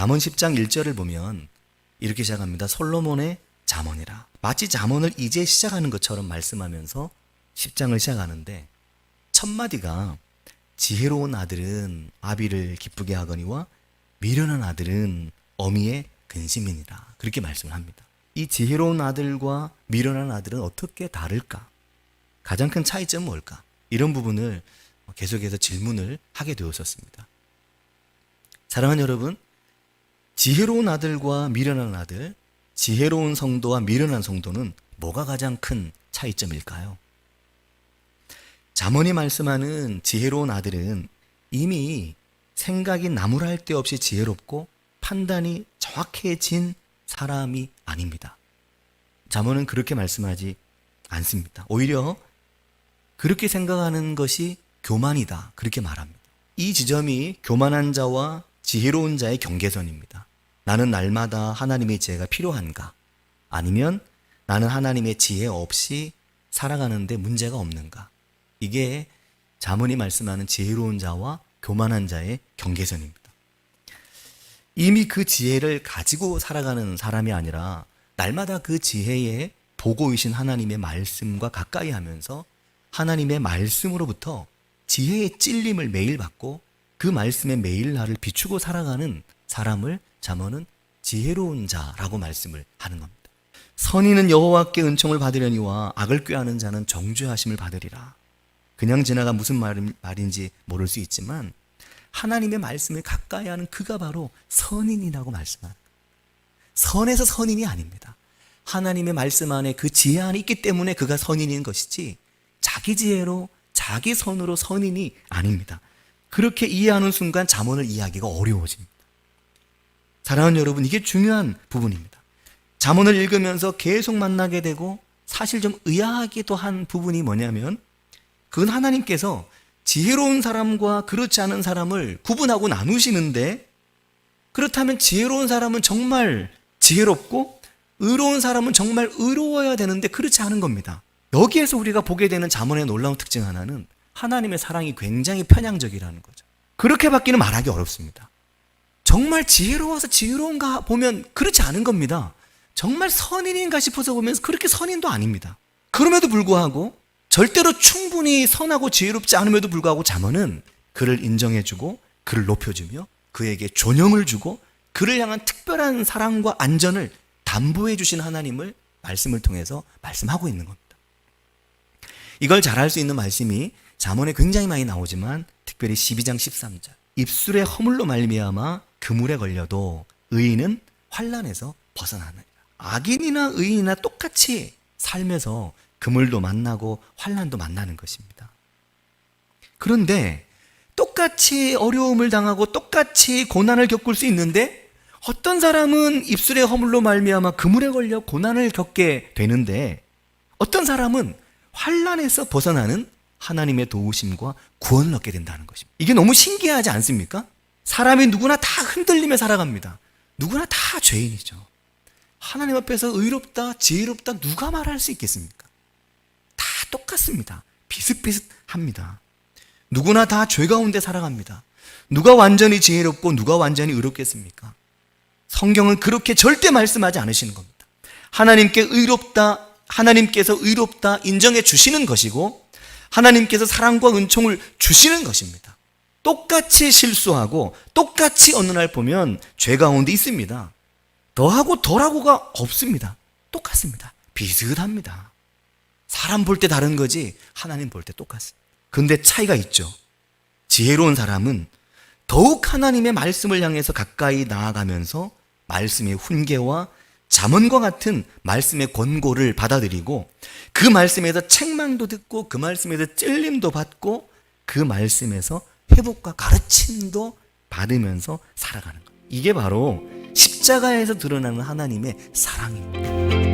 잠언 10장 1절을 보면 이렇게 시작합니다. 솔로몬의 잠언이라. 마치 잠언을 이제 시작하는 것처럼 말씀하면서 10장을 시작하는데 첫 마디가 지혜로운 아들은 아비를 기쁘게 하거니와 미련한 아들은 어미의 근심이니라. 그렇게 말씀을 합니다. 이 지혜로운 아들과 미련한 아들은 어떻게 다를까? 가장 큰 차이점은 뭘까? 이런 부분을 계속해서 질문을 하게 되었었습니다. 사랑하는 여러분, 지혜로운 아들과 미련한 아들, 지혜로운 성도와 미련한 성도는 뭐가 가장 큰 차이점일까요? 잠언이 말씀하는 지혜로운 아들은 이미 생각이 나무랄 데 없이 지혜롭고 판단이 정확해진 사람이 아닙니다. 잠언은 그렇게 말씀하지 않습니다. 오히려 그렇게 생각하는 것이 교만이다. 그렇게 말합니다. 이 지점이 교만한 자와 지혜로운 자의 경계선입니다. 나는 날마다 하나님의 지혜가 필요한가? 아니면 나는 하나님의 지혜 없이 살아가는데 문제가 없는가? 이게 잠언이 말씀하는 지혜로운 자와 교만한 자의 경계선입니다. 이미 그 지혜를 가지고 살아가는 사람이 아니라 날마다 그 지혜의 보고이신 하나님의 말씀과 가까이 하면서 하나님의 말씀으로부터 지혜의 찔림을 매일 받고 그 말씀에 매일 나를 비추고 살아가는 사람을 잠언은 지혜로운 자라고 말씀을 하는 겁니다. 선인은 여호와께 은총을 받으려니와 악을 꾀하는 자는 정죄하심을 받으리라. 그냥 지나가 무슨 말인지 모를 수 있지만 하나님의 말씀을 가까이 하는 그가 바로 선인이라고 말씀합니다. 선에서 선인이 아닙니다. 하나님의 말씀 안에 그 지혜 안에 있기 때문에 그가 선인인 것이지 자기 지혜로 자기 선으로 선인이 아닙니다. 그렇게 이해하는 순간 잠언을 이해하기가 어려워집니다. 사랑하는 여러분, 이게 중요한 부분입니다. 잠언을 읽으면서 계속 만나게 되고 사실 좀 의아하기도 한 부분이 뭐냐면 그건 하나님께서 지혜로운 사람과 그렇지 않은 사람을 구분하고 나누시는데 그렇다면 지혜로운 사람은 정말 지혜롭고 의로운 사람은 정말 의로워야 되는데 그렇지 않은 겁니다. 여기에서 우리가 보게 되는 잠언의 놀라운 특징 하나는 하나님의 사랑이 굉장히 편향적이라는 거죠. 그렇게밖에는 말하기 어렵습니다. 정말 지혜로워서 지혜로운가 보면 그렇지 않은 겁니다. 정말 선인인가 싶어서 보면 그렇게 선인도 아닙니다. 그럼에도 불구하고 절대로 충분히 선하고 지혜롭지 않음에도 불구하고 잠언은 그를 인정해주고 그를 높여주며 그에게 존영을 주고 그를 향한 특별한 사랑과 안전을 담보해 주신 하나님을 말씀을 통해서 말씀하고 있는 겁니다. 이걸 잘 알 수 있는 말씀이 잠언에 굉장히 많이 나오지만 특별히 12장 13절 입술의 허물로 말미암아 그물에 걸려도 의인은 환난에서 벗어나느니라. 악인이나 의인이나 똑같이 삶에서 그물도 만나고 환난도 만나는 것입니다. 그런데 똑같이 어려움을 당하고 똑같이 고난을 겪을 수 있는데 어떤 사람은 입술의 허물로 말미암아 그물에 걸려 고난을 겪게 되는데 어떤 사람은 환난에서 벗어나는 하나님의 도우심과 구원을 얻게 된다는 것입니다. 이게 너무 신기하지 않습니까? 사람이 누구나 다 흔들리며 살아갑니다. 누구나 다 죄인이죠. 하나님 앞에서 의롭다, 지혜롭다 누가 말할 수 있겠습니까? 다 똑같습니다. 비슷비슷합니다. 누구나 다 죄 가운데 살아갑니다. 누가 완전히 지혜롭고 누가 완전히 의롭겠습니까? 성경은 그렇게 절대 말씀하지 않으시는 겁니다. 하나님께서 의롭다 인정해 주시는 것이고 하나님께서 사랑과 은총을 주시는 것입니다. 똑같이 실수하고 똑같이 어느 날 보면 죄 가운데 있습니다. 더하고 덜하고가 없습니다. 똑같습니다. 비슷합니다. 사람 볼 때 다른 거지 하나님 볼 때 똑같습니다. 그런데 차이가 있죠. 지혜로운 사람은 더욱 하나님의 말씀을 향해서 가까이 나아가면서 말씀의 훈계와 잠언과 같은 말씀의 권고를 받아들이고 그 말씀에서 책망도 듣고 그 말씀에서 찔림도 받고 그 말씀에서 회복과 가르침도 받으면서 살아가는 것. 이게 바로 십자가에서 드러나는 하나님의 사랑입니다.